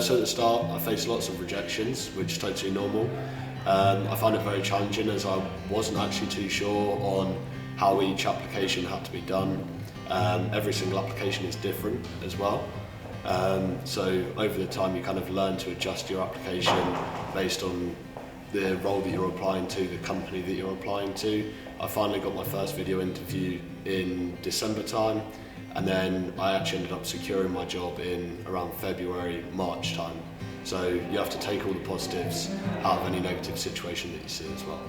So at the start I faced lots of rejections, which is totally normal. I found it very challenging as I wasn't actually too sure on how each application had to be done. Every single application is different as well. So over the time you kind of learn to adjust your application based on the role that you're applying to, the company that you're applying to. I finally got my first video interview in December time, and then I actually ended up securing my job in around February, March time. So you have to take all the positives out of any negative situation that you see as well.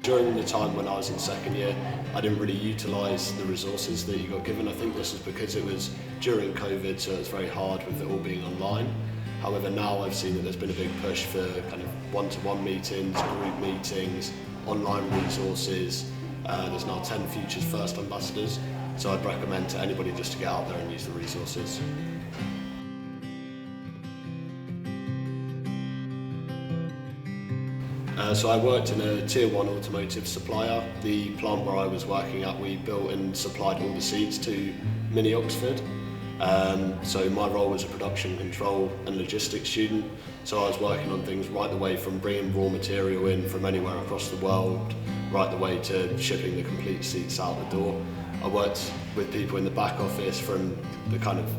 During the time when I was in second year, I didn't really utilise the resources that you got given. I think this was because it was during COVID, so it was very hard with it all being online. However, now I've seen that there's been a big push for kind of one-to-one meetings, group meetings, online resources. There's now 10 Futures First ambassadors, so I'd recommend to anybody just to get out there and use the resources. So I worked in a tier 1 automotive supplier. The plant where I was working at, we built and supplied all the seats to Mini Oxford. So my role was a production control and logistics student. So I was working on things right the way from bringing raw material in from anywhere across the world, right the way to shipping the complete seats out the door. I worked with people in the back office from the kind of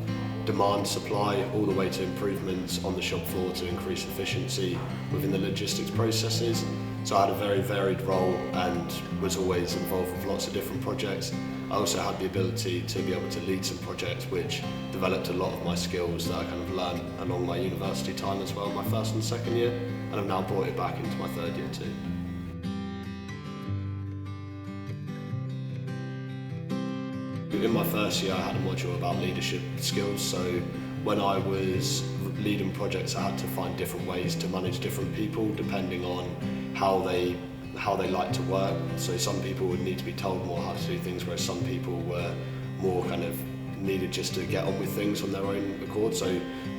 demand supply all the way to improvements on the shop floor to increase efficiency within the logistics processes. So I had a very varied role and was always involved with lots of different projects. I also had the ability to be able to lead some projects which developed a lot of my skills that I kind of learned along my university time as well, my first and second year, and I've now brought it back into my third year too. In my first year I had a module about leadership skills, so when I was leading projects I had to find different ways to manage different people depending on how they like to work. So some people would need to be told more how to do things, whereas some people were more kind of needed just to get on with things on their own accord. So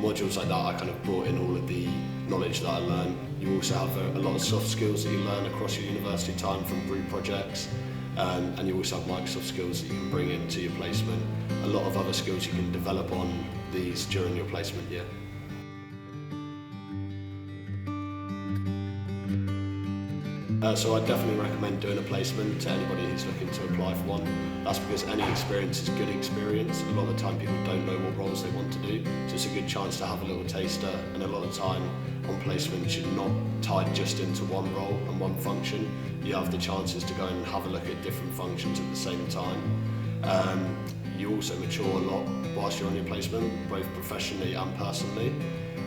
modules like that I kind of brought in all of the knowledge that I learned. You also have a lot of soft skills that you learn across your university time from group projects. And you also have Microsoft skills that you can bring into your placement. A lot of other skills you can develop on these during your placement year. So I definitely recommend doing a placement to anybody who's looking to apply for one. That's because any experience is good experience. A lot of the time people don't know what roles they want to do, so it's a good chance to have a little taster, and a lot of time on placement you're not tied just into one role and one function. You have the chances to go and have a look at different functions at the same time. You also mature a lot whilst you're on your placement, both professionally and personally,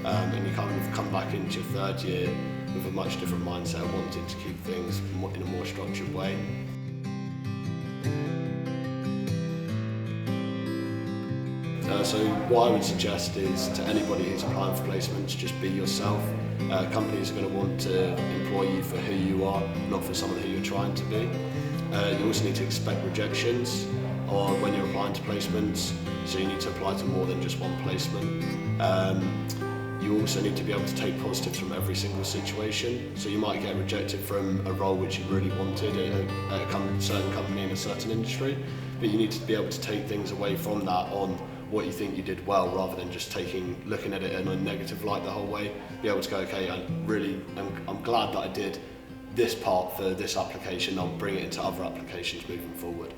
and you kind of come back into your third year with a much different mindset, wanting to keep things in a more structured way. So what I would suggest is to anybody who's applying for placements, just be yourself. Companies are going to want to employ you for who you are, not for someone who you're trying to be. You also need to expect rejections or when you're applying to placements, so you need to apply to more than just one placement. You also need to be able to take positives from every single situation. So you might get rejected from a role which you really wanted at a certain company in a certain industry, but you need to be able to take things away from that on what you think you did well, rather than just looking at it in a negative light the whole way. Be able to go, okay, I'm glad that I did this part for this application, I'll bring it into other applications moving forward.